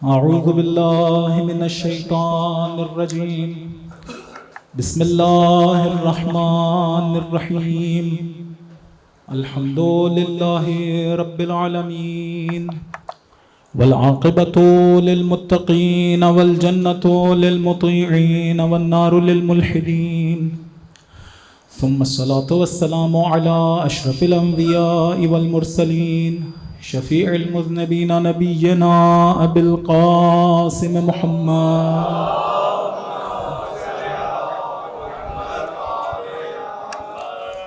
أعوذ بالله من الشيطان الرجيم. بسم الله الرحمن الرحيم. الحمد لله رب العالمين والعاقبة للمتقين والجنة للمطيعين والنار للملحدين، ثم الصلاة والسلام على أشرف الأنبياء والمرسلين شفيع المذنبين نبينا أبي القاسم محمد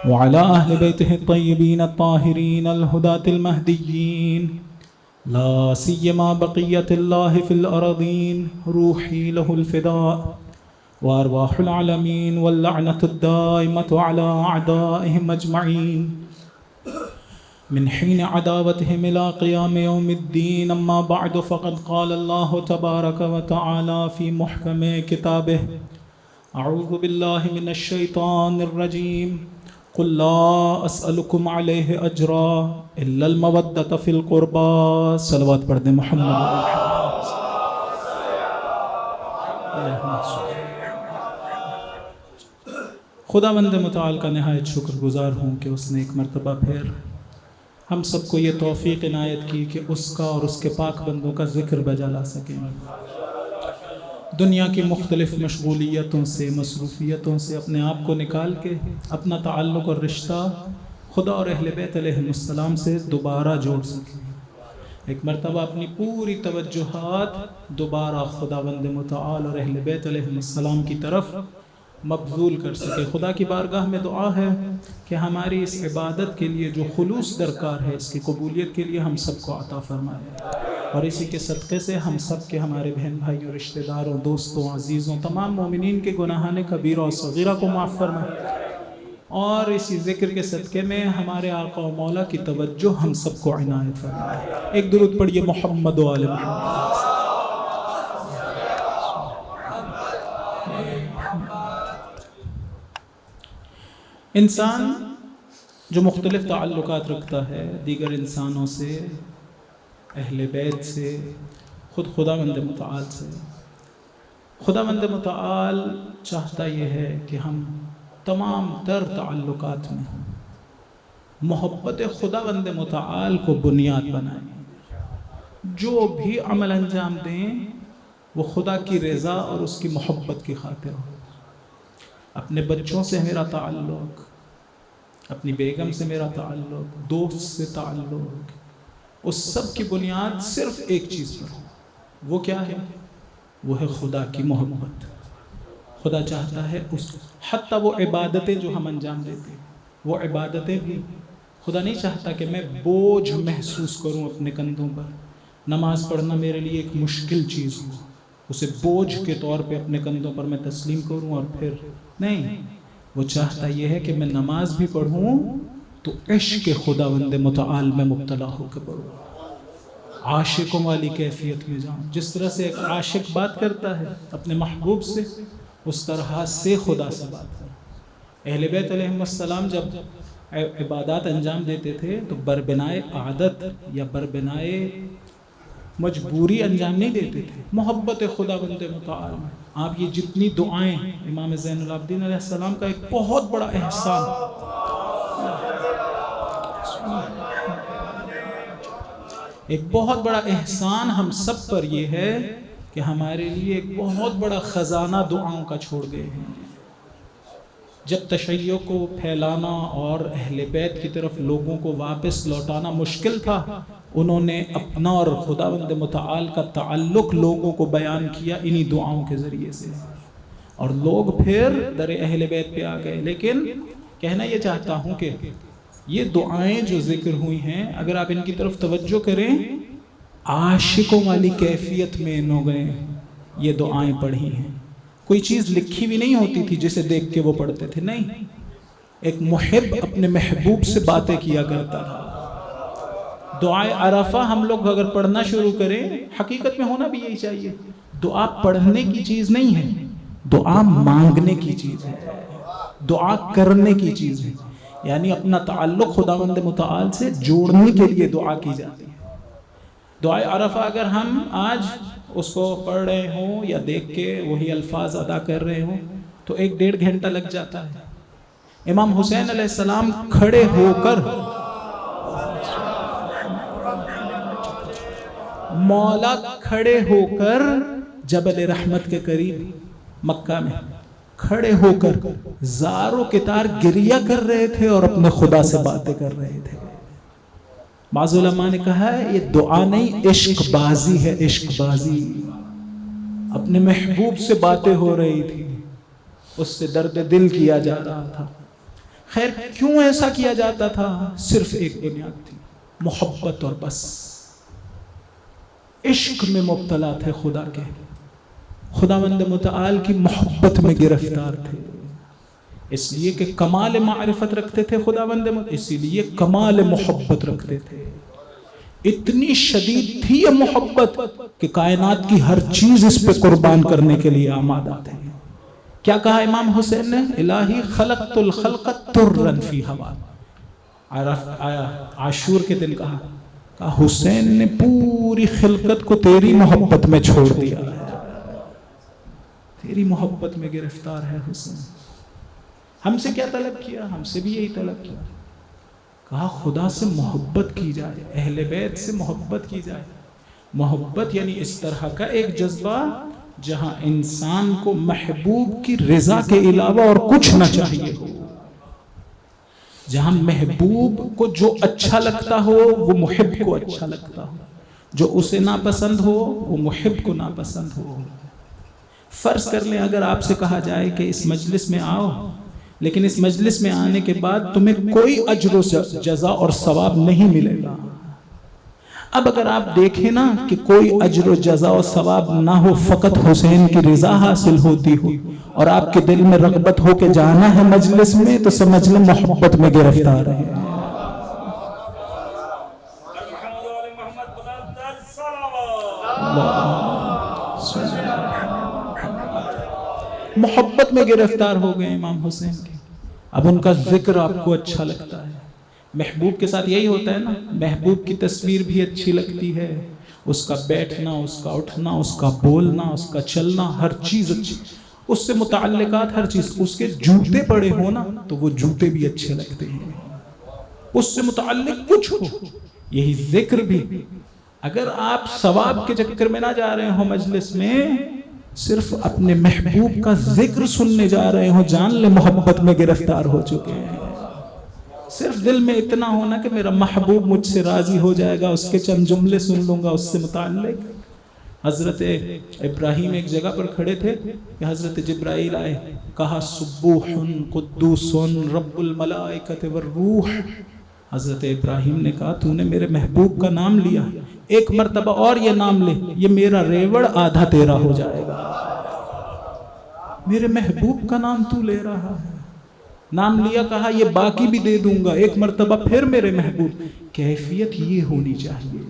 وعلى أهل بيته الطيبين الطاهرين الهداة المهديين، لا سيما بقية الله في الأرضين، روحي له الفداء وأرواح العالمين واللعنة الدائمة على أعدائهم أجمعين من حين عداوتهم إلى قيام يوم الدين. أما بعد، فقد قال الله تبارك وتعالى في محكم كتابه: أعوذ بالله من الشيطان الرجيم. قل لا أسألكم عليه أجرا إلا المودة في القربى. صلوات پڑھ دیں محمد. خداوند متعال کا نہایت شکر گزار ہوں کہ اس نے ایک مرتبہ پھر ہم سب کو یہ توفیق عنایت کی کہ اس کا اور اس کے پاک بندوں کا ذکر بجا لا سکیں. دنیا کی مختلف مشغولیتوں سے، مصروفیتوں سے اپنے آپ کو نکال کے اپنا تعلق اور رشتہ خدا اور اہل بیت علیہ السلام سے دوبارہ جوڑ سکیں. ایک مرتبہ اپنی پوری توجہات دوبارہ خداوند متعال اور اہل بیت علیہ السلام کی طرف مبذول کر سکے. خدا کی بارگاہ میں دعا ہے کہ ہماری اس عبادت کے لیے جو خلوص درکار ہے، اس کی قبولیت کے لیے ہم سب کو عطا فرمائے، اور اسی کے صدقے سے ہم سب کے، ہمارے بہن بھائیوں، رشتہ داروں، دوستوں، عزیزوں، تمام مومنین کے گناہان کبیرہ و صغیرہ کو معاف فرمائے، اور اسی ذکر کے صدقے میں ہمارے آقا و مولا کی توجہ ہم سب کو عنایت فرمائے. ایک درود پڑھیے محمد و آل محمد. انسان جو مختلف تعلقات رکھتا ہے دیگر انسانوں سے، اہل بیت سے، خود خداوند متعال سے، خداوند متعال چاہتا یہ ہے کہ ہم تمام تر تعلقات میں محبت خداوند متعال کو بنیاد بنائیں. جو بھی عمل انجام دیں وہ خدا کی رضا اور اس کی محبت کی خاطر ہو. اپنے بچوں سے میرا تعلق، اپنی بیگم سے میرا تعلق، دوست سے تعلق، اس سب کی بنیاد صرف ایک چیز پر ہو. وہ کیا ہے؟ وہ ہے خدا کی محبت. خدا چاہتا ہے حتیٰ وہ عبادتیں جو ہم انجام دیتے ہیں، وہ عبادتیں بھی خدا نہیں چاہتا کہ میں بوجھ محسوس کروں اپنے کندھوں پر. نماز پڑھنا میرے لیے ایک مشکل چیز ہو، اسے بوجھ کے طور پہ اپنے کندھوں پر میں تسلیم کروں، اور پھر نہیں. وہ چاہتا یہ ہے کہ میں نماز بھی پڑھوں تو عشق خداوند متعال میں مبتلا ہو کے پڑھوں، عاشقوں والی کیفیت میں جاؤں. جس طرح سے ایک عاشق بات کرتا ہے اپنے محبوب سے، اس طرح سے خدا سے بات کریں. اہل بیت علیہ السلام جب عبادات انجام دیتے تھے تو بربنائے عادت یا بربنائے مجبوری انجام نہیں دیتے تھے. محبت خداوند متعال میں آپ یہ جتنی دعائیں، امام زین العابدین علیہ السلام کا ایک بہت بڑا احسان، ایک بہت بڑا احسان ہم سب پر یہ ہے کہ ہمارے لیے ایک بہت بڑا خزانہ دعاؤں کا چھوڑ گئے ہیں. جب تشیع کو پھیلانا اور اہل بیت کی طرف لوگوں کو واپس لوٹانا مشکل تھا، انہوں نے اپنا اور خداوند متعال کا تعلق لوگوں کو بیان کیا انہی دعاؤں کے ذریعے سے، اور لوگ پھر در اہل بیت پہ آ گئے. لیکن کہنا یہ چاہتا ہوں کہ یہ دعائیں جو ذکر ہوئی ہیں، اگر آپ ان کی طرف توجہ کریں، عاشقوں والی کیفیت میں انہوں نے یہ دعائیں پڑھی ہیں. کوئی چیز لکھی بھی نہیں ہوتی تھی جسے دیکھ کے وہ پڑھتے تھے، نہیں. ایک محب اپنے محبوب سے باتیں کیا کرتا تھا. دعائے عرفہ ہم لوگ اگر پڑھنا شروع کریں، حقیقت میں ہونا بھی یہی چاہیے. دعا پڑھنے کی چیز نہیں ہے، دعا مانگنے کی چیز ہے، دعا کرنے کی چیز ہے. یعنی اپنا تعلق خداوند متعال سے جوڑنے کے لیے دعا کی جاتی ہے. دعائے عرفہ اگر ہم آج اس کو پڑھ رہے ہوں یا دیکھ کے وہی الفاظ ادا کر رہے ہوں تو 1-1.5 گھنٹہ لگ جاتا ہے۔ امام حسین علیہ السلام کھڑے ہو کر مولا کھڑے ہو کر جبل رحمت کے قریب مکہ میں کھڑے ہو کر زاروں کے تار گریہ کر رہے تھے اور اپنے خدا سے باتیں کر رہے تھے۔ بعض علماء نے کہا ہے یہ دعا نہیں، عشق بازی ہے، عشق بازی۔ اپنے محبوب سے باتیں ہو رہی تھی، اس سے درد دل کیا جا رہا تھا۔ خیر کیوں ایسا کیا جاتا تھا؟ صرف ایک بنیاد تھی، محبت اور بس۔ عشق میں مبتلا تھے خدا کے، خداوند متعال کی محبت میں گرفتار تھے، اس لیے کہ کمال معرفت رکھتے تھے خداوند متعال، اسی لیے کمال محبت رکھتے تھے۔ اتنی شدید تھی یہ محبت کہ کائنات کی ہر چیز اس پہ قربان کرنے کے لیے آمادہ تھے۔ کیا کہا امام حسین نے؟ الہی خلقت الخلق ترا فی ہوا۔ آیا عاشور کے دن کہا حسین نے پوری خلقت کو تیری محبت میں چھوڑ دیا ہے، تیری محبت میں گرفتار ہے حسین۔ ہم سے کیا طلب کیا؟ ہم سے بھی یہی طلب کیا، کہا خدا سے محبت کی جائے، اہل بیت سے محبت کی جائے۔ محبت یعنی اس طرح کا ایک جذبہ جہاں انسان کو محبوب کی رضا کے علاوہ اور کچھ نہ چاہیے ہو، جہاں محبوب کو جو اچھا لگتا ہو وہ محب کو اچھا لگتا ہو، جو اسے ناپسند ہو وہ محب کو ناپسند ہو۔ فرض کر لیں اگر آپ سے کہا جائے کہ اس مجلس میں آؤ، لیکن اس مجلس میں آنے کے بعد تمہیں کوئی اجر و جزا اور ثواب نہیں ملے گا۔ اب اگر آپ دیکھیں نا کہ کوئی اجر و جزا و ثواب نہ ہو، فقط حسین کی رضا حاصل ہوتی ہو اور آپ کے دل میں رغبت ہو کہ جانا ہے مجلس میں، تو سمجھ لیں محبت میں گرفتار ہے۔ محبت میں گرفتار ہو گئے امام حسین کی۔ اب ان کا ذکر آپ کو اچھا لگتا ہے، محبوب کے ساتھ یہی ہوتا ہے نا، محبوب کی تصویر بھی اچھی لگتی ہے، اس کا بیٹھنا، اس کا اٹھنا، اس کا بولنا، اس کا چلنا، ہر چیز اچھی، اس سے متعلقات ہر چیز۔ اس کے جوتے پڑے ہو نا تو وہ جوتے بھی اچھے لگتے ہیں، اس سے متعلق کچھ ہو۔ یہی ذکر بھی، اگر آپ ثواب کے چکر میں نہ جا رہے ہو مجلس میں، صرف اپنے محبوب کا ذکر سننے جا رہے ہو، جان لے محبت میں گرفتار ہو چکے ہیں۔ صرف دل میں اتنا ہونا کہ میرا محبوب مجھ سے راضی ہو جائے گا، اس کے چند جملے سن لوں گا اس سے متعلق۔ حضرت ابراہیم ایک جگہ پر کھڑے تھے کہ حضرت جبرائیل آئے، کہا سبوح قدوس رب الملائکۃ والروح۔ حضرت ابراہیم نے کہا تو نے میرے محبوب کا نام لیا، ایک مرتبہ اور یہ نام لے، یہ میرا ریوڑ آدھا تیرا ہو جائے گا۔ میرے محبوب کا نام تو لے رہا ہے، نام لیا، کہا یہ باقی بھی دے دوں گا، ایک مرتبہ پھر میرے محبوب۔ کیفیت یہ ہونی چاہیے،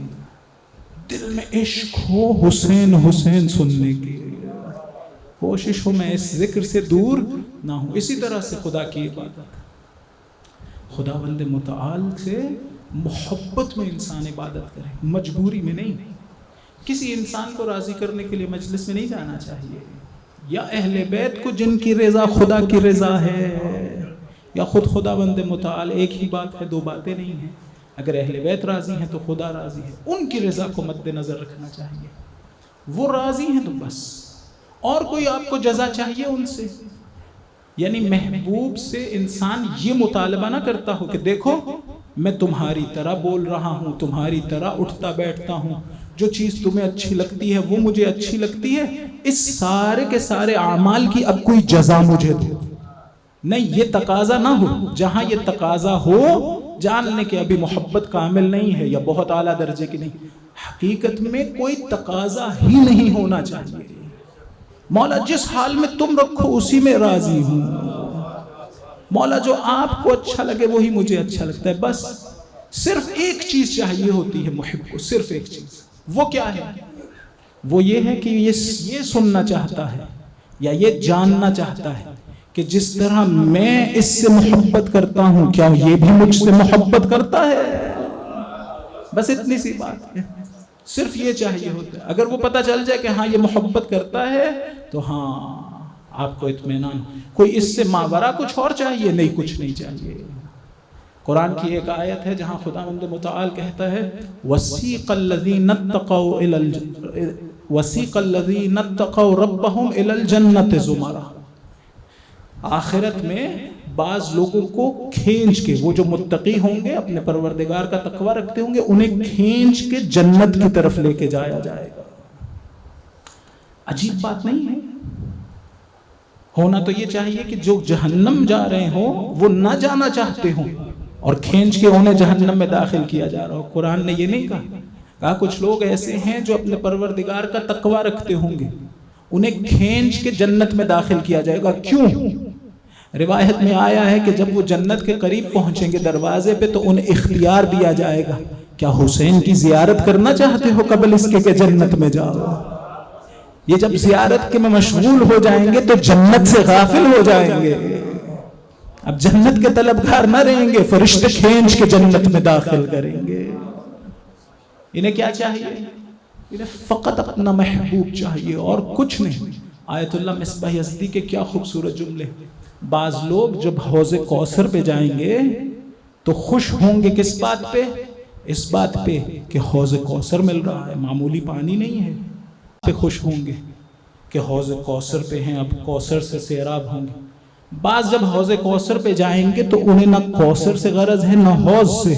دل میں عشق ہو حسین حسین سننے کی، کوشش ہو میں اس ذکر سے دور نہ ہوں۔ اسی طرح سے خدا کی عبادت، خداوند متعال سے محبت میں انسان عبادت کرے، مجبوری میں نہیں۔ کسی انسان کو راضی کرنے کے لیے مجلس میں نہیں جانا چاہیے، یا اہل بیت کو جن کی رضا خدا کی رضا ہے، یا خود خداوند متعال، ایک ہی بات ہے، دو باتیں نہیں ہیں۔ اگر اہل بیت راضی ہیں تو خدا راضی ہے، ان کی رضا کو مد نظر رکھنا چاہیے، وہ راضی ہیں تو بس، اور کوئی آپ کو جزا چاہیے ان سے؟ یعنی محبوب سے انسان یہ مطالبہ نہ کرتا ہو کہ دیکھو میں تمہاری طرح بول رہا ہوں، تمہاری طرح اٹھتا بیٹھتا ہوں، جو چیز تمہیں اچھی لگتی ہے وہ مجھے اچھی لگتی ہے، اس سارے کے سارے اعمال کی اب کوئی جزا مجھے دو۔ نہیں، یہ تقاضا نہ ہو۔ جہاں یہ تقاضا ہو، جان لیں کہ ابھی محبت کامل نہیں ہے یا بہت اعلیٰ درجے کی نہیں۔ حقیقت میں کوئی تقاضا ہی نہیں ہونا چاہیے، مولا جس حال میں تم رکھو اسی میں راضی ہوں، مولا جو آپ کو اچھا لگے وہی مجھے اچھا لگتا ہے، بس صرف ایک چیز چاہیے ہوتی ہے محب کو، صرف ایک چیز۔ وہ کیا ہے؟ وہ یہ ہے کہ یہ سننا چاہتا ہے یا یہ جاننا چاہتا ہے کہ جس طرح میں اس سے محبت کرتا ہوں کیا یہ بھی مجھ سے محبت کرتا ہے؟ بس اتنی سی بات ہے، صرف یہ چاہیے ہوتا ہے. اگر وہ پتہ چل جائے کہ ہاں یہ محبت کرتا ہے تو ہاں آپ کو اطمینان. کوئی اس سے ماورا کچھ اور چاہیے؟ نہیں، کچھ نہیں چاہیے. قرآن کی ایک آیت ہے جہاں خداوند متعال کہتا ہے وَسِيقَ الَّذِينَ اتَّقَوْا رَبَّهُمْ إِلَى الْجَنَّةِ زُمَرًا. آخرت میں بعض لوگوں کو کھینچ کے، وہ جو متقی ہوں گے اپنے پروردگار کا تقوی رکھتے ہوں گے، انہیں کھینچ کے جنت کی طرف لے کے جایا جائے گا. عجیب بات نہیں ہے؟ ہونا تو یہ چاہیے کہ جو جہنم جا رہے ہوں وہ نہ جانا چاہتے ہوں اور کھینچ کے انہیں جہنم میں داخل کیا جا رہا ہو. قرآن نے یہ نہیں کہا کچھ لوگ ایسے ہیں جو اپنے پروردگار کا تقوی رکھتے ہوں گے، انہیں کھینچ کے جنت میں داخل کیا جائے گا. کیوں؟ روایت میں آیا ہے کہ جب وہ جنت کے قریب پہنچیں گے دروازے پہ تو انہیں اختیار دیا جائے گا، کیا حسین کی زیارت کرنا چاہتے ہو قبل اس کے کہ جنت میں جاؤ؟ یہ جب زیارت کے میں مشغول ہو جائیں گے تو جنت سے غافل ہو جائیں گے. اب جنت کے طلبگار نہ رہیں گے، فرشتے کھینچ کے جنت میں داخل کریں گے. انہیں کیا چاہیے؟ انہیں فقط اپنا محبوب چاہیے اور کچھ نہیں. آیت اللہ مصباح یزدی کے کیا خوبصورت جملے. بعض لوگ جب حوض کوثر پہ جائیں گے تو خوش ہوں گے کس بات پہ؟ اس بات پہ کہ حوض کوثر مل رہا ہے، معمولی پانی نہیں ہے. پہ خوش ہوں گے کہ حوض کوثر پہ ہیں، اب کوثر سے سیراب ہوں گے. بعض جب حوض کوثر پہ جائیں گے تو انہیں نہ کوثر سے غرض ہے نہ حوض سے،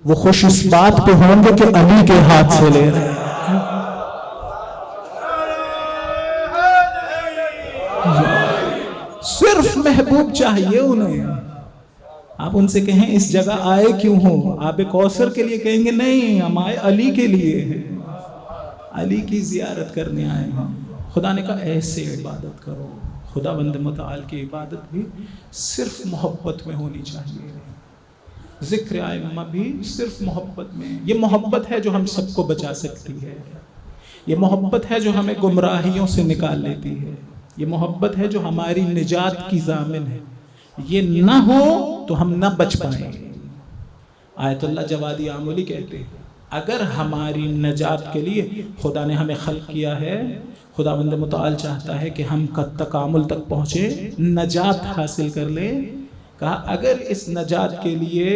وہ خوش اس بات پہ ہوں گے کہ علی کے ہاتھ سے لے رہے ہیں. صرف محبوب چاہیے انہیں. آپ ان سے کہیں اس جگہ آئے کیوں ہو؟ آب کوثر کے لیے کہیں گے نہیں، ہم آئے علی کے لیے ہیں، علی کی زیارت کرنے آئے ہیں. خدا نے کہا ایسے عبادت کرو. خدا بند متعال کی عبادت بھی صرف محبت میں ہونی چاہیے. ذکر ائمہ بھی صرف محبت میں. یہ محبت ہے جو ہم سب کو بچا سکتی ہے. یہ محبت ہے جو ہمیں گمراہیوں سے نکال لیتی ہے. یہ محبت ہے جو ہماری نجات کی ضامن ہے. یہ نہ ہو تو ہم نہ بچ پائیں. آیت اللہ جوادی آملی کہتے ہیں اگر ہماری نجات کے لیے خدا نے ہمیں خلق کیا ہے، خداوند متعال چاہتا ہے کہ ہم تکامل تک پہنچے، نجات حاصل کر لیں. کہا اگر اس نجات کے لیے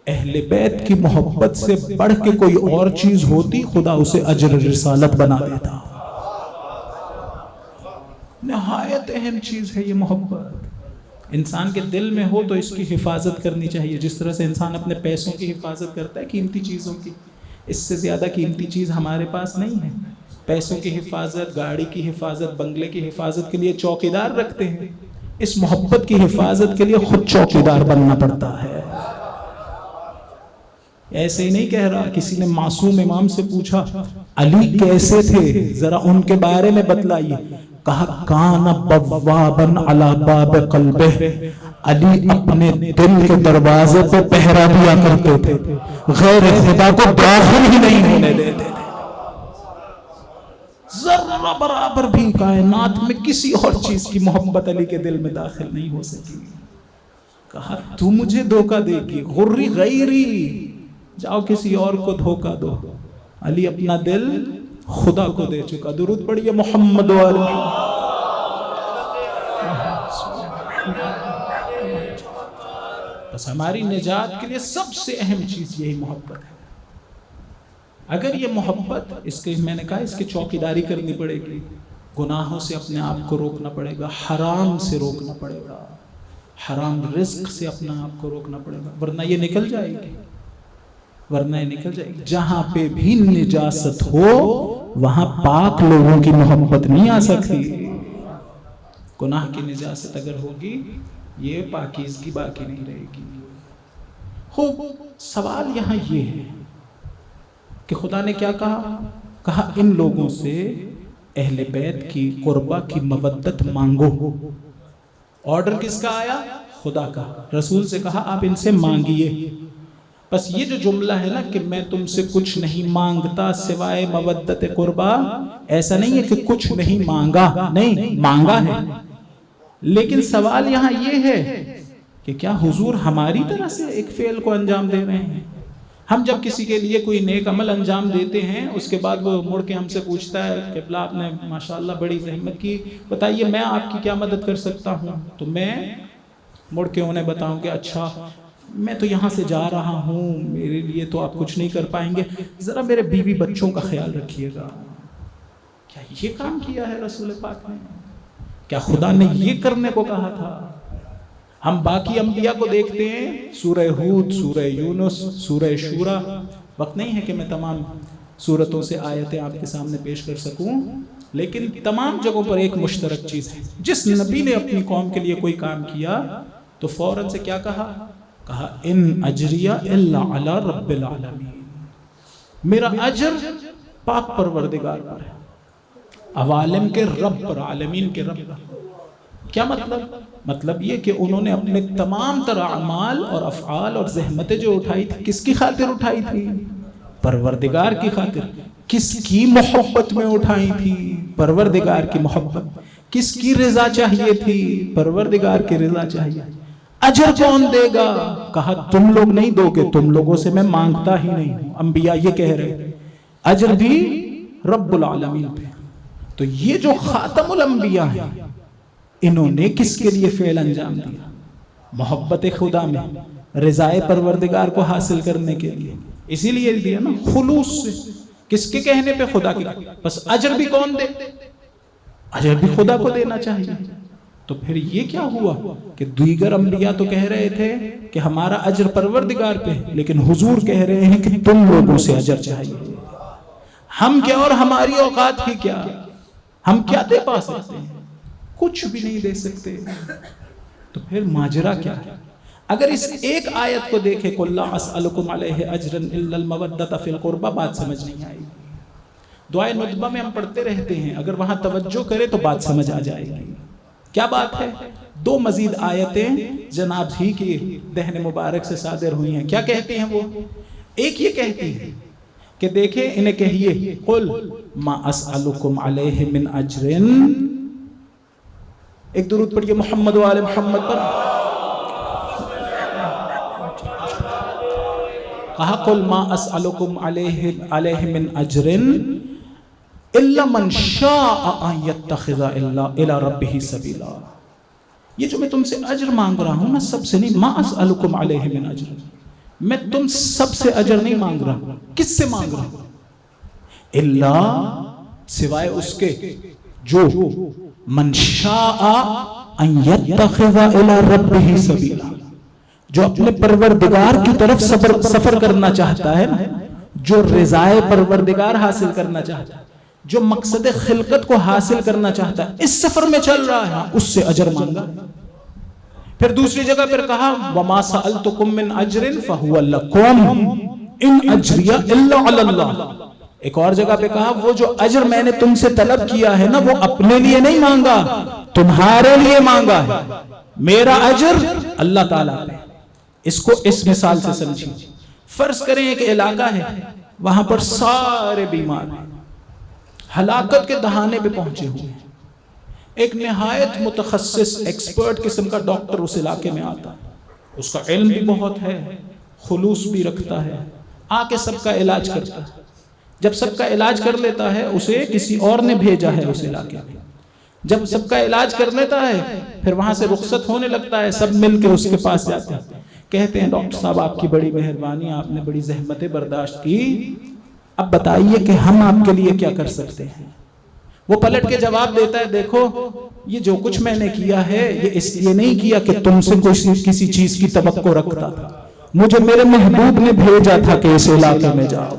اہل بیت کی محبت سے بڑھ کے کوئی اور چیز ہوتی خدا اسے اجر رسالت بنا دیتا. نہایت اہم چیز ہے یہ محبت. انسان کے دل میں ہو تو اس کی حفاظت کرنی چاہیے. جس طرح سے انسان اپنے پیسوں کی حفاظت کرتا ہے، قیمتی چیزوں کی، اس سے زیادہ قیمتی چیز ہمارے پاس نہیں ہے. پیسوں کی حفاظت، گاڑی کی حفاظت، بنگلے کی حفاظت کے لیے چوکیدار رکھتے ہیں. اس محبت کی حفاظت کے لیے خود چوکیدار بننا پڑتا ہے. ایسے ہی نہیں کہہ رہا. کسی نے معصوم امام سے پوچھا علی کیسے تھے، ذرا ان کے بارے میں بتلائیے. کہا کان بوابن علی باب قلبہ، علی اپنے دل کے دروازے پہ پہرا دیا کرتے تھے، غیر خدا کو داخل ہی نہیں ہونے دیتے تھے. ذرہ برابر بھی کائنات میں کسی اور چیز کی محبت علی کے دل میں داخل نہیں ہو سکی. کہا تو مجھے دھوکہ دے گی، غری غیری، جاؤ کسی اور کو دھوکہ دو. علی اپنا دل خدا کو دے چکا. درود پڑھیے محمد و آل محمد. بس ہماری نجات کے لیے سب سے اہم چیز یہی محبت ہے. اگر یہ محبت، اس کے میں نے کہا اس کی چوکیداری کرنی پڑے گی. گناہوں سے اپنے آپ کو روکنا پڑے گا، حرام سے روکنا پڑے گا، حرام رزق سے اپنا آپ کو روکنا پڑے گا، ورنہ یہ نکل جائے گی. ورنہ یہ نکل جائے گی. جہاں پہ بھی نجاست ہو وہاں پاک لوگوں کی محبت نہیں آ سکتی. گناہ کی نجاست اگر ہوگی یہ پاکیزگی باقی نہیں رہے گی. خوب سوال یہاں یہ ہے کہ خدا نے کیا کہا؟ کہا ان لوگوں سے اہل بیت کی قربہ کی مودت مانگو. آرڈر کس کا آیا؟ خدا کا. رسول سے کہا آپ ان سے مانگیے. بس یہ جو جملہ ہے نا کہ میں تم سے کچھ نہیں مانگتا سوائے مودت قربہ، ایسا نہیں ہے کہ کچھ نہیں مانگا، نہیں مانگا ہے. لیکن سوال یہاں یہ ہے کہ کیا حضور ہماری طرح سے ایک فعل کو انجام دے رہے ہیں؟ ہم جب کسی کے لیے کوئی نیک عمل انجام دیتے ہیں، اس کے بعد وہ مڑ کے ہم سے پوچھتا ہے کہ قبلہ آپ نے ماشاءاللہ بڑی زحمت کی، بتائیے میں آپ کی کیا مدد کر سکتا ہوں؟ تو میں مڑ کے انہیں بتاؤں کہ اچھا میں تو یہاں سے جا رہا ہوں، میرے لیے تو آپ کچھ نہیں کر پائیں گے، ذرا میرے بیوی بچوں کا خیال رکھیے گا۔ کیا یہ کام کیا ہے رسول پاک نے؟ کیا خدا نے یہ کرنے کو کہا تھا؟ ہم باقی انبیاء کو دیکھتے ہیں، سورہ ہود، سورہ یونس، سورہ شورا، وقت نہیں ہے کہ میں تمام سورتوں سے آیتیں آپ کے سامنے پیش کر سکوں، لیکن تمام جگہوں پر ایک مشترک چیز ہے، جس نبی نے اپنی قوم کے لیے کوئی کام کیا تو فوراً سے کیا کہا؟ کہا ان اجریہ الا علی رب العالمین، میرا اجر پاک پروردگار پر ہے، عوالم کے رب پر، عالمین کے رب پر۔ کیا مطلب یہ کہ انہوں نے اپنے تمام تر اعمال اور افعال اور زحمتیں جو اٹھائی تھی کس کی خاطر اٹھائی تھی؟ پروردگار کی خاطر۔ کس کی محبت میں اٹھائی تھی؟ پروردگار کی محبت۔ کس کی رضا چاہیے تھی؟ پروردگار کی رضا چاہیے۔ اجر کون دے گا؟ کہا تم لوگ نہیں دو گے، تم لوگوں سے میں مانگتا ہی نہیں ہوں۔ انبیاء یہ کہہ رہے اجر بھی رب العالمین پہ۔ تو یہ جو خاتم الانبیاء ہیں، انہوں نے کس کے لیے فعل انجام دیا؟ محبت خدا میں، رضائے پروردگار کو حاصل کرنے کے لیے، اسی لیے دیا نا خلوص سے۔ کس کے کہنے پہ؟ خدا کے۔ بس اجر بھی کون دے؟ اجر بھی خدا کو دینا چاہیے۔ تو پھر یہ کیا ہوا کہ دیگر انبیاء تو کہہ رہے تھے کہ ہمارا اجر پروردگار پہ، لیکن حضور کہہ رہے ہیں کہ تم لوگوں سے اجر چاہیے۔ ہم کیا اور ہماری اوقات ہی کیا؟ ہم کیا دے پا سکتے ہیں؟ کچھ بھی نہیں دے سکتے۔ تو پھر ماجرا کیا ہے؟ اگر اس ایک آیت کو دیکھیں قُل لا اسألکم علیہ اجرا الا المودۃ فی القربى، بات سمجھ نہیں آئے گی۔ دعائے ندبہ میں ہم پڑھتے رہتے ہیں، اگر وہاں توجہ کرے تو بات سمجھ آ جائے گی۔ کیا بات ہے؟ دو مزید آیتیں جناب ہی کی دہن مبارک سے صادر ہوئی ہیں۔ کیا کہتی ہیں وہ؟ ایک یہ کہتی ہے کہ دیکھیں انہیں کہیے قُل ما اسألکم علیہ من اجر، ایک درود پڑھیے محمد و آل محمد پر۔ کہا قل ما اسألکم علیہ من اجر الا من شاء ان یتخذ الی ربہ سبیلا۔ یہ جو میں تم سے اجر مانگ رہا ہوں، میں سب سے نہیں، ما اسألکم علیہ من اجر، میں تم سب سے اجر نہیں مانگ رہا۔ کس سے مانگ رہا ہوں؟ الا، سوائے اس کے جو من شاء ان یتخذ الی ربہ سبیلا، جو اپنے پروردگار کی طرف سفر کرنا چاہتا ہے، جو رضائے پروردگار حاصل کرنا چاہتا ہے، جو مقصد خلقت کو حاصل کرنا چاہتا ہے، اس سفر میں چل رہا ہے، اس سے اجر مانگا۔ پھر دوسری جگہ پر کہا وما سألتکم من اجر فہو لکم ان اجریہ الا علی اللہ۔ ایک اور جگہ پہ کہا وہ جو اجر میں نے تم سے طلب کیا ہے نا، وہ اپنے لیے نہیں مانگا، تمہارے لیے مانگا ہے، میرا اجر اللہ تعالیٰ پہ۔ اس کو اس مثال سے سمجھیں۔ فرض کریں ایک علاقہ ہے، وہاں پر سارے بیمار ہیں، ہلاکت کے دہانے پہ پہنچے ہوئے ہیں، ایک نہایت متخصص ایکسپرٹ قسم کا ڈاکٹر اس علاقے میں آتا ہے، اس کا علم بھی بہت ہے، خلوص بھی رکھتا ہے، آ کے سب کا علاج کرتا ہے۔ جب سب کا علاج کر لیتا ہے، اسے کسی اور نے بھیجا ہے اس علاقے میں، جب سب کا علاج کر لیتا ہے پھر وہاں سے رخصت ہونے لگتا ہے، سب مل کے اس کے پاس جاتے ہیں، کہتے ہیں ڈاکٹر صاحب آپ کی بڑی مہربانی، آپ نے بڑی زحمتیں برداشت کی، اب بتائیے کہ ہم آپ کے لیے کیا کر سکتے ہیں؟ وہ پلٹ کے جواب دیتا ہے دیکھو یہ جو کچھ میں نے کیا ہے یہ اس لیے نہیں کیا کہ تم سے کسی چیز کی توقع رکھتا تھا، مجھے میرے محبوب نے بھیجا تھا کہ اس علاقے میں جاؤ،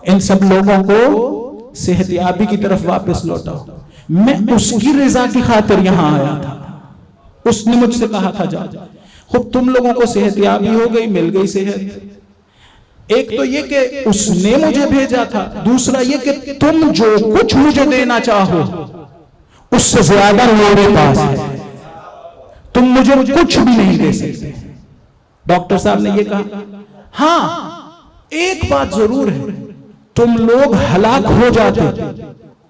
ان سب لوگوں کو صحت یابی کی طرف واپس لوٹاؤ، میں اس کی رضا کی خاطر یہاں آیا تھا، اس نے مجھ سے کہا تھا جا، خود تم لوگوں کو صحت یابی ہو گئی، مل گئی صحت۔ ایک تو یہ کہ اس نے مجھے بھیجا تھا، دوسرا یہ کہ تم جو کچھ مجھے دینا چاہو اس سے زیادہ میرے پاس ہے، تم مجھے کچھ بھی نہیں دے سکتے۔ ڈاکٹر صاحب نے یہ کہا ہاں ایک بات ضرور ہے، تم لوگ ہلاک ہو جاتے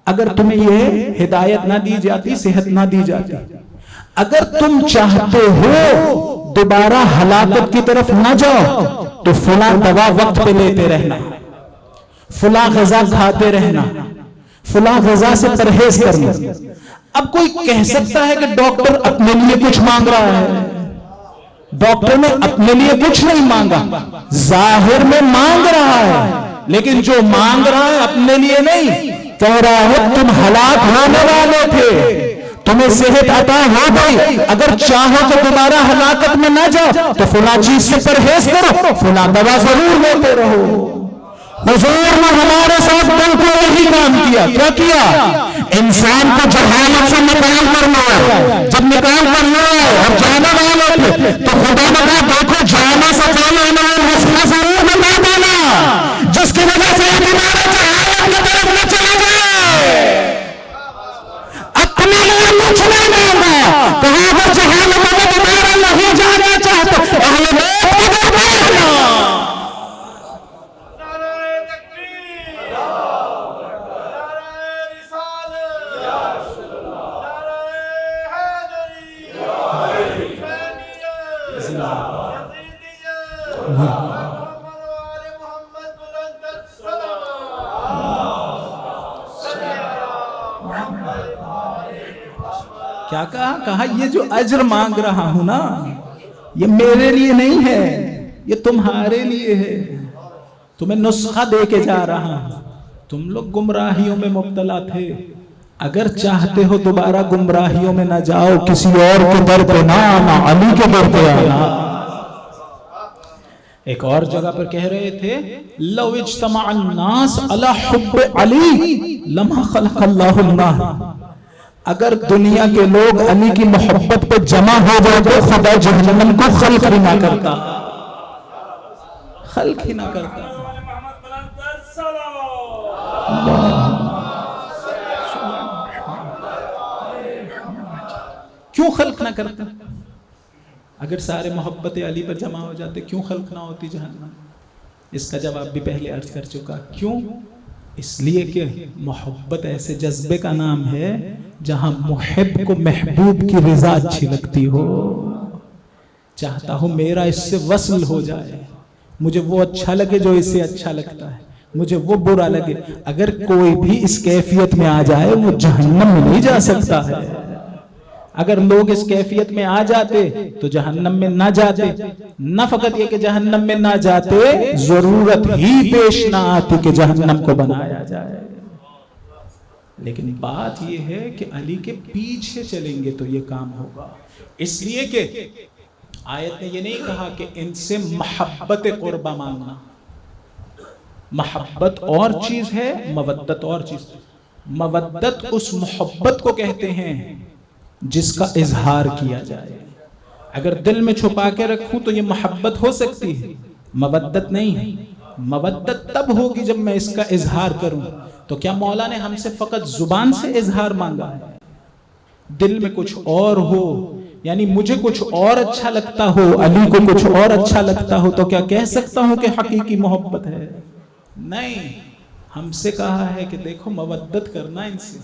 اگر تمہیں یہ ہدایت نہ دی جاتی، صحت نہ دی جاتی، اگر تم چاہتے ہو دوبارہ ہلاکت کی طرف نہ جاؤ تو فلاں دوا وقت پہ لیتے رہنا، فلاں غذا کھاتے رہنا، فلاں غذا سے پرہیز کرنا۔ اب کوئی کہہ سکتا ہے کہ ڈاکٹر اپنے لیے کچھ مانگ رہا ہے، ڈاکٹر نے اپنے لیے کچھ نہیں مانگا، ظاہر میں مانگ رہا ہے، لیکن جو مانگ رہا ہے اپنے لیے نہیں، کہہ رہا ہے تم ہلاک ہونے والے تھے، تمہیں صحت عطا ہو گئی، اگر چاہو تو دوبارہ ہلاکت میں نہ جاؤ تو فلاں چیز سے پرہیز کرو، فلاں دوا ضرور لیتے رہو۔ حضور نے ہمارے ساتھ بالکل یہی کام کیا۔ کیا کیا؟ انسان کو جہالت سے نکال کرنا ہے، جب نکال کرنا ہے اور جانا والے تھے تو خدا نے کہا دیکھو جانا سے پہلے انہیں مسئلہ ضرور بتا دینا جس کی وجہ سے تمہارے جہالت کی طرف نہ چلا جائے، اپنے لیے کچھ نہیں مانگا، کہاں پر جہالت میں تمہارا نہیں جانا چاہتا اہل بیت کی طرف بھاگنا۔ کیا کہا یہ جو اجر مانگ رہا ہوں نا یہ میرے لیے نہیں ہے، یہ تمہارے لیے ہے، تمہیں نسخہ دے کے جا رہا ہوں۔ تم لوگ گمراہیوں میں مبتلا تھے، اگر چاہتے ہو دوبارہ گمراہیوں میں نہ جاؤ، کسی اور کے در پہ نہ آنا، علی کے در پہ آنا۔ ایک اور جگہ پر کہہ رہے تھے لو اجتمع الناس علی حب علی لما خلق اللہ النار، اگر دنیا کے لوگ علی کی محبت پہ جمع ہو جائے تو خدا جہنم کو خلق ہی نہ کرتا، خلق ہی نہ کرتا۔ کیوں خلق نہ کرتا؟ اگر سارے محبت علی پر جمع ہو جاتے کیوں خلق نہ ہوتی جہنم؟ اس کا جواب بھی پہلے عرض کر چکا۔ کیوں؟ اس لیے کہ محبت ایسے جذبے کا نام ہے جہاں محب کو محبوب کی رضا اچھی لگتی ہو، چاہتا ہوں میرا اس سے وصل ہو جائے، مجھے وہ اچھا لگے جو اسے اچھا لگتا ہے، مجھے وہ برا لگے۔ اگر کوئی بھی اس کیفیت میں آ جائے وہ جہنم میں نہیں جا سکتا ہے۔ اگر لوگ اس کیفیت میں آ جاتے تو جہنم میں نہ جاتے، نہ فقط یہ کہ جہنم میں نہ جاتے، ضرورت ہی پیش نہ آتی کہ جہنم کو بنایا جائے۔ لیکن بات یہ ہے کہ علی کے پیچھے چلیں گے تو یہ کام ہوگا، اس لیے کہ آیت نے یہ نہیں کہا کہ ان سے محبت قربہ مانگنا، محبت اور چیز ہے، مودت اور چیز۔ مودت اس محبت کو کہتے ہیں جس کا اظہار کیا جائے۔ اگر دل میں چھپا کے رکھوں تو یہ محبت ہو سکتی ہے، مودت نہیں ہے۔ مودت تب ہوگی جب میں اس کا اظہار کروں۔ تو کیا مولا نے ہم سے فقط زبان سے اظہار مانگا ہے؟ دل میں کچھ اور ہو، یعنی مجھے کچھ اور اچھا لگتا ہو، علی کو کچھ اور اچھا لگتا ہو، تو کیا کہہ سکتا ہوں کہ حقیقی محبت ہے؟ نہیں، ہم سے کہا ہے کہ دیکھو مودت کرنا ان سے،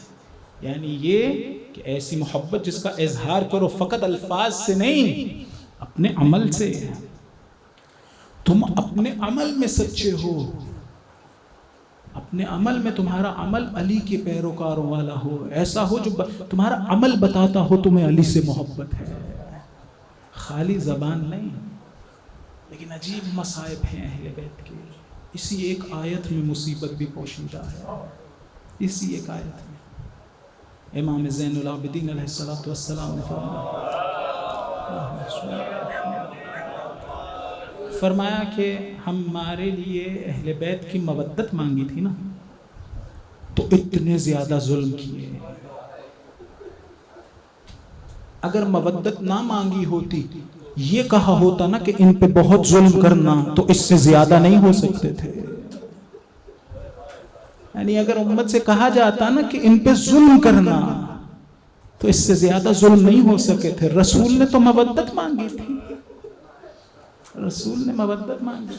یعنی یہ کہ ایسی محبت جس کا اظہار کرو فقط الفاظ سے نہیں، اپنے عمل سے۔ تم اپنے عمل میں سچے ہو، اپنے عمل میں تمہارا عمل علی کے پیروکاروں والا ہو، ایسا ہو جو تمہارا عمل بتاتا ہو تمہیں علی سے محبت ہے، خالی زبان نہیں۔ لیکن عجیب مصائب ہیں اہل بیت کے، اسی ایک آیت میں مصیبت بھی پوشیدہ ہے، اسی ایک آیت میں۔ امام زین العابدین علیہ السلام نے فرمایا کہ ہمارے لیے اہل بیت کی مودت مانگی تھی نا تو اتنے زیادہ ظلم کیے، اگر مودت نہ مانگی ہوتی، یہ کہا ہوتا نا کہ ان پہ بہت ظلم کرنا، تو اس سے زیادہ نہیں ہو سکتے تھے۔ یعنی اگر امت سے کہا جاتا نا کہ ان پہ ظلم کرنا، تو اس سے زیادہ ظلم نہیں ہو سکے تھے۔ رسول نے تو مودت مانگی تھی، رسول نے مودت مانگی۔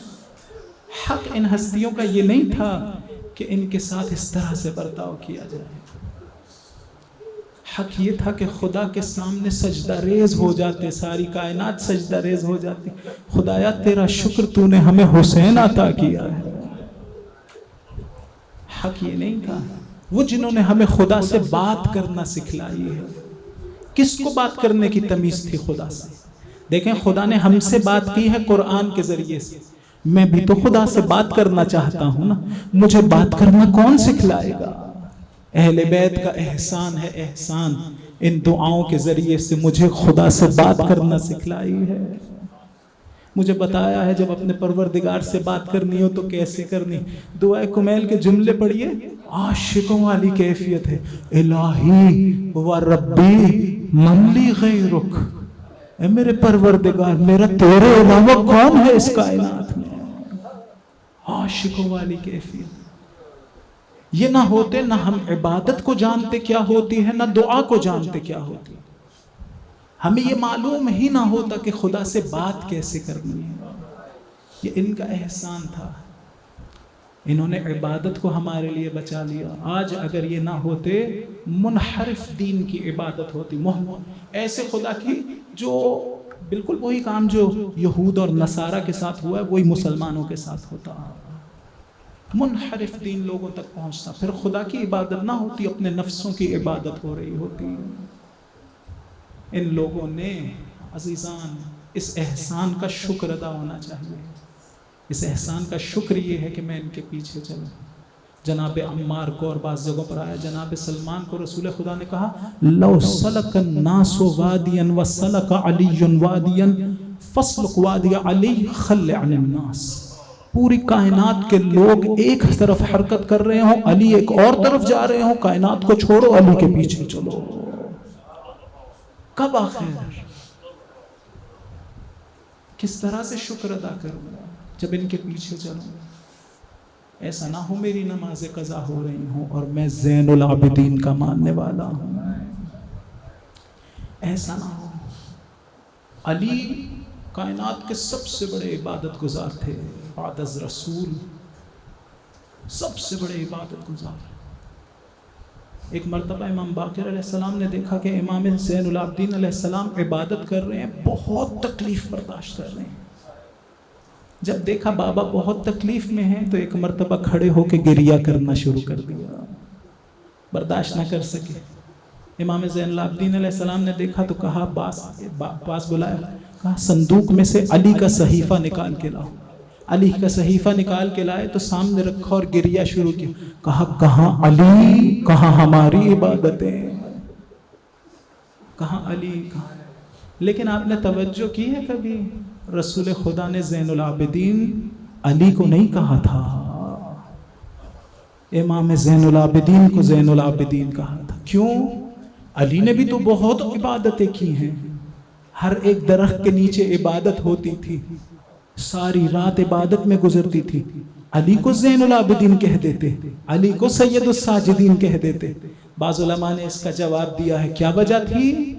حق ان ہستیوں کا یہ نہیں تھا کہ ان کے ساتھ اس طرح سے برتاؤ کیا جائے، حق یہ تھا کہ خدا کے سامنے سجدہ ریز ہو جاتے، ساری کائنات سجدہ ریز ہو جاتی، خدایا تیرا شکر تو نے ہمیں حسین عطا کیا ہے۔ حق یہ نہیں تھا، وہ جنہوں نے ہمیں خدا سے بات کرنا سکھلائی ہے۔ کس کو بات کرنے کی تمیز تھی خدا سے؟ دیکھیں خدا نے ہم سے بات کی ہے قرآن کے ذریعے سے، میں بھی تو خدا سے بات کرنا چاہتا ہوں نا، مجھے بات کرنا کون سکھلائے گا؟ اہل بیت کا احسان ہے، احسان ان دعاؤں کے ذریعے سے مجھے خدا سے بات کرنا سکھلائی ہے۔ مجھے بتایا ہے جب اپنے پروردگار سے بات کرنی ہو تو کیسے کرنی۔ دعائے کمیل کے جملے پڑھیے، عاشقوں والی کیفیت ہے، الہی و ربی من لی غیرک، اے میرے پروردگار میرا تیرے علاوہ کون ہے اس کائنات میں۔ عاشقوں والی کیفیت، یہ نہ ہوتے نہ ہم عبادت کو جانتے کیا ہوتی ہے، نہ دعا کو جانتے کیا ہوتی ہے۔ ہمیں یہ معلوم ہی نہ ہوتا کہ خدا سے بات کیسے کرنی ہے۔ یہ ان کا احسان تھا، انہوں نے عبادت کو ہمارے لیے بچا لیا۔ آج اگر یہ نہ ہوتے، منحرف دین کی عبادت ہوتی، ایسے خدا کی جو بالکل وہی کام جو یہود اور نصارہ کے ساتھ ہوا ہے وہی مسلمانوں کے ساتھ ہوتا، منحرف دین لوگوں تک پہنچتا، پھر خدا کی عبادت نہ ہوتی، اپنے نفسوں کی عبادت ہو رہی ہوتی۔ ان لوگوں نے عزیزان اس احسان کا شکر ادا ہونا چاہیے۔ اس احسان کا شکر یہ ہے کہ میں ان کے پیچھے چلوں۔ جناب عمار کو اور بعض جگہوں پر آیا، جناب سلمان کو رسول خدا نے کہا لو سلک الناس وادیا وسلک علی وادیا فاسلک وادی علی خل عن الناس۔ پوری کائنات کے لوگ ایک طرف حرکت کر رہے ہوں، علی ایک اور طرف جا رہے ہوں، کائنات کو چھوڑو علی کے پیچھے چلو۔ کب آخر کس طرح سے شکر ادا کروں گا جب ان کے پیچھے چلوں؟ ایسا نہ ہو میری نماز قضا ہو رہی ہوں اور میں زین العابدین کا ماننے والا ہوں، ایسا نہ ہو۔ علی کائنات کے سب سے بڑے عبادت گزار تھے، بعد از رسول سب سے بڑے عبادت گزار۔ ایک مرتبہ امام باقر علیہ السلام نے دیکھا کہ امام زین العابدین علیہ السلام عبادت کر رہے ہیں، بہت تکلیف برداشت کر رہے ہیں۔ جب دیکھا بابا بہت تکلیف میں ہیں تو ایک مرتبہ کھڑے ہو کے گریہ کرنا شروع کر دیا، برداشت نہ کر سکے۔ امام زین العابدین علیہ السلام نے دیکھا تو کہا پاس بلایا، کہا صندوق میں سے علی کا صحیفہ نکال کے لاؤ۔ علی کا صحیفہ نکال کے لائے تو سامنے رکھا اور گریہ شروع کیا، کہا کہاں علی، کہاں ہماری عبادتیں، کہاں علی کہاں۔ لیکن آپ نے توجہ کی ہے کبھی رسول خدا نے زین العابدین علی کو نہیں کہا تھا، امام زین العابدین کو زین العابدین کہا تھا۔ کیوں؟ علی نے بھی تو بہت عبادتیں کی ہیں، ہر ایک درخت کے نیچے عبادت ہوتی تھی، ساری رات عبادت میں گزرتی تھی۔ علی کو زین العابدین کہہ دیتے، علی کو سید الساجدین کہہ دیتے۔ بعض علماء نے اس کا جواب دیا ہے کیا وجہ تھی؟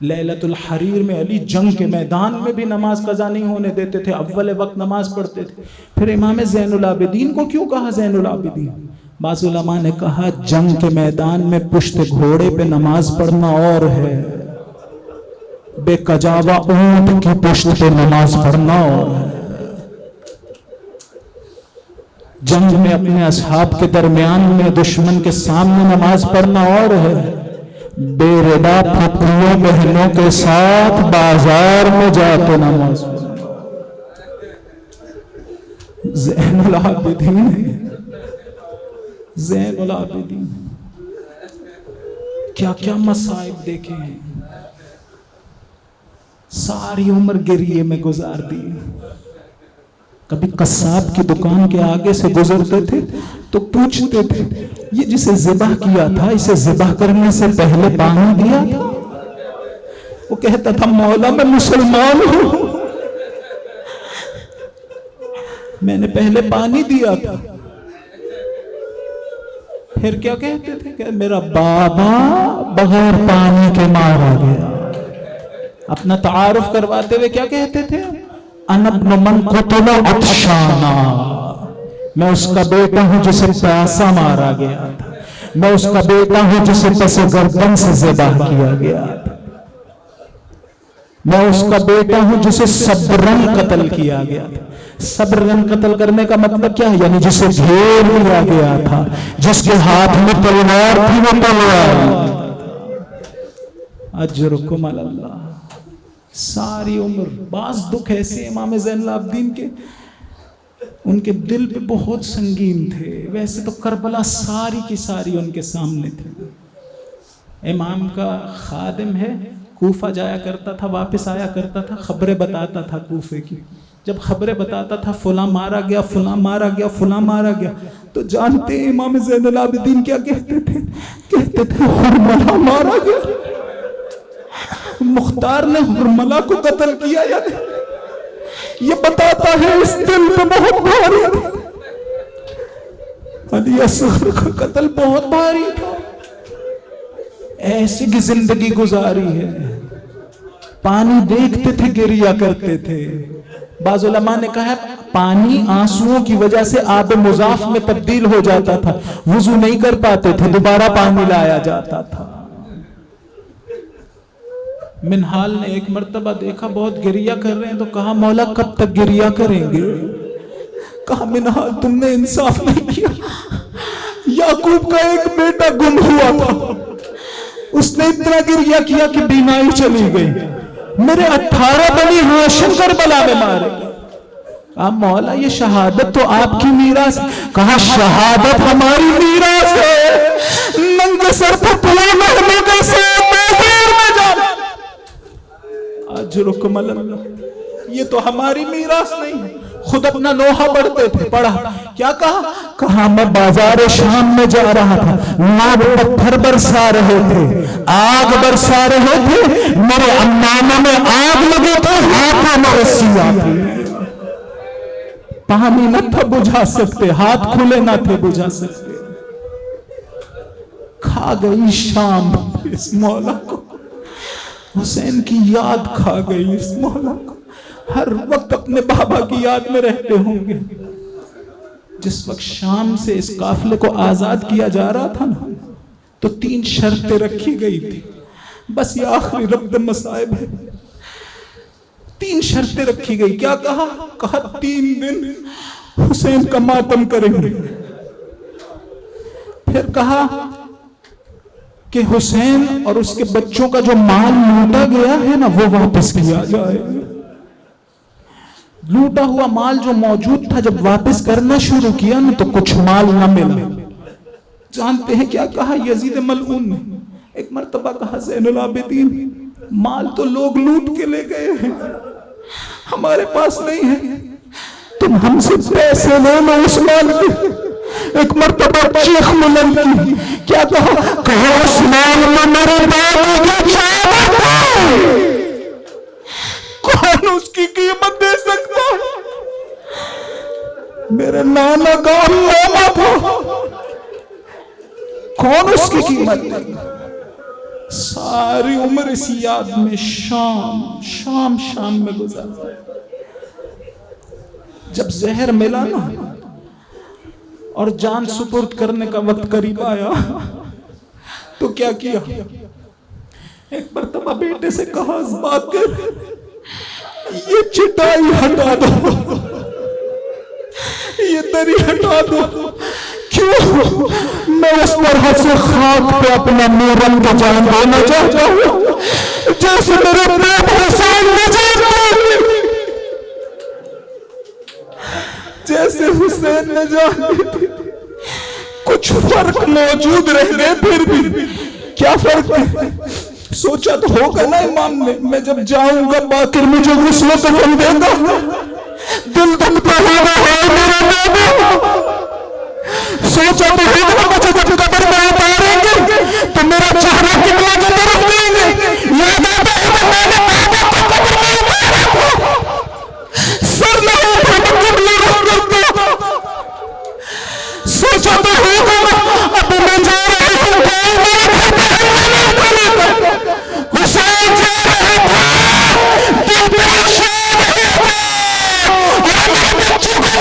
لیلۃ الحریر میں علی جنگ کے میدان میں بھی نماز قضا نہیں ہونے دیتے تھے، اول وقت نماز پڑھتے تھے، پھر امام زین العابدین کو کیوں کہا زین العابدین؟ بعض علماء نے کہا جنگ کے میدان میں پشت گھوڑے پہ نماز پڑھنا اور ہے، بے کجاوا اونٹ کی پشت پہ نماز پڑھنا اور ہے، جنگ میں اپنے اصحاب کے درمیان میں دشمن کے سامنے نماز پڑھنا اور ہے، بے ردا پھپھیوں بہنوں کے ساتھ بازار میں جا کے نماز پڑھنا۔ زین العابدین، زین العابدین کیا کیا مصائب دیکھے ہیں، ساری عمر گریے میں گزار دی۔ کبھی قصاب کی دکان کے آگے سے گزرتے تھے تو پوچھتے تھے یہ جسے ذبح کیا تھا اسے ذبح کرنے سے پہلے پانی دیا تھا؟ وہ کہتا تھا مولا میں مسلمان ہوں، میں نے پہلے پانی دیا تھا۔ پھر کیا کہتے تھے کہ میرا بابا بغیر پانی کے مارا گیا۔ اپنا تعارف کرواتے ہوئے کیا کہتے تھے؟ انا ابن من قتل عطشانا، میں اس کا بیٹا ہوں جسے پیاسا مارا گیا تھا۔ میں اس کا بیٹا ہوں جسے پس گردن سے ذبح کیا گیا تھا، میں اس کا بیٹا ہوں جسے صبرن قتل کیا گیا تھا۔ صبرن قتل کرنے کا مطلب کیا ہے؟ یعنی جسے گھیر لیا گیا تھا، جس کے ہاتھ میں تلوار تھی وہ تلوار۔ اجرکم علی اللہ۔ ساری عمر بعض دکھ ایسے امام زین العابدین کے ان کے دل پہ بہت سنگین تھے، ویسے تو کربلا ساری کی ساری ان کے سامنے تھی۔ امام کا خادم ہے، کوفہ جایا کرتا تھا، واپس آیا کرتا تھا، خبریں بتاتا تھا کوفے کی۔ جب خبریں بتاتا تھا فلاں مارا گیا، فلاں مارا گیا، فلاں مارا گیا، تو جانتے ہیں امام زین العابدین کیا کہتے تھے؟ کہتے تھے حرملہ مارا گیا، مختار نے حرملہ کو قتل کیا۔ یعنی یہ بتاتا ہے اس دل پہ بہت بھاری تھا، علی اصغر کا قتل بہت بھاری تھا۔ ایسی کی زندگی گزاری ہے، پانی دیکھتے تھے گریا کرتے تھے۔ بعض علماء نے کہا ہے پانی آنسوؤں کی وجہ سے آب مضاف میں تبدیل ہو جاتا تھا، وضو نہیں کر پاتے تھے، دوبارہ پانی لایا جاتا تھا۔ منہال نے ایک مرتبہ دیکھا بہت گریا کر رہے ہیں، تو کہا مولا کب تک گریا کریں گے؟ کہا منہال تم نے انصاف نہیں کیا، یعقوب کا ایک بیٹا گم ہوا تھا، اس نے اتنا گریا کیا کہ بیماری چلی گئی، میرے 18 بنی ہاشم کربلا میں مارے گئے۔ کہا مولا یہ شہادت تو آپ کی میراث۔ کہا شہادت ہماری میراث ہے، ننگے سر پر پورے محمد کے ساتھ محفیر میں جانا، اجرکم علی اللہ، یہ تو ہماری میراث نہیں ہے۔ خود اپنا لوحہ پڑھتے تھے، پڑھا کیا کہا؟ کہا میں بازار شام میں جا رہا تھا، لوگ پتھر برسا رہے تھے، آگ برسا رہے تھے، میرے عمامہ میں آگ لگے تھے، ہاتھوں میں رسیاں تھی، پانی نہ تھا بجھا سکتے، ہاتھ کھلے نہ تھے بجھا سکتے۔ کھا گئی شام اس مولا کو، حسین کی یاد کھا گئی اس مولا کو، ہر وقت اپنے بابا کی یاد میں رہتے ہوں گے۔ جس وقت شام سے اس قافلے کو آزاد کیا جا رہا تھا نا، تو 3 شرطیں رکھی گئی تھی، بس یہ آخری ربط مصائب ہے۔ 3 شرطیں رکھی گئی، کیا کہا؟ کہا 3 دن حسین کا ماتم کریں گے، پھر کہا کہ حسین اور اس کے بچوں کا جو مال لوٹا گیا ہے نا وہ واپس کیا جائے۔ لوٹا ہوا مال جو موجود تھا جب واپس کرنا شروع کیا نا تو کچھ مال نہ ملا۔ جانتے ہیں کیا کہا یزید ملعون نے؟ ایک مرتبہ کہا زین العابدین مال تو لوگ لوٹ کے لے گئے ہیں، ہمارے پاس نہیں ہے، تم ہم سے پیسے لے لو اس مال کے۔ ایک مرتبہ شیخ ملند کی کیا کہا؟ کہا اس مال میں میرے باپ کی شہادت ہے، کون اس کی قیمت دے سکتا ہے؟ میرے نانا کا علامہ تھا، کون اس کی قیمت دے گا؟ ساری عمر اسی یاد میں شام میں گزار۔ جب زہر ملا نا اور جان سپرد کرنے کا وقت قریب آیا تو کیا کیا؟ ایک مرتبہ بیٹے سے کہا اس بات کر یہ چٹائی ہٹا دو، یہ دری ہٹا دو، کیوں؟ میں اس طرح سے خاک پہ اپنا نورم کا جان دینا چاہتا ہوں جیسے میرے باپ حسین نے جان دی، جیسے حسین نے جان دی۔ کچھ فرق موجود رہ گئے، پھر بھی کیا فرق ہے؟ سوچا تو ہوگا نا امام نے میں جب جاؤں گا باقر مجھے غسل و کفن دے گا، دل دھڑکتا ہوگا ہے میرا بابا، سوچا تو ہوگا مجھے جب قبر میں اتاریں گے تو میرا چہرہ قبلہ کی طرف دیں گے، یاد آتا ہے میں نے بابا کو قبر میں اتارا تھا، سر نہ اٹھا تو قبلہ رخ کرتا، سوچا تو ہوگا اب میں جا رہا ہوں گھر میرا حسین جا رہا تھا، دل پریشان ہے اور میں بچوں کو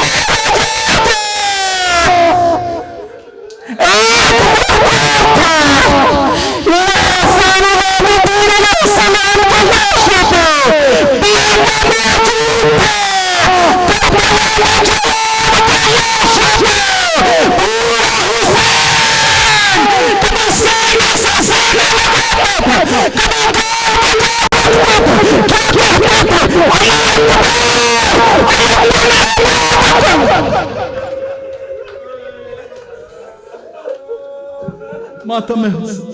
ماتم حسین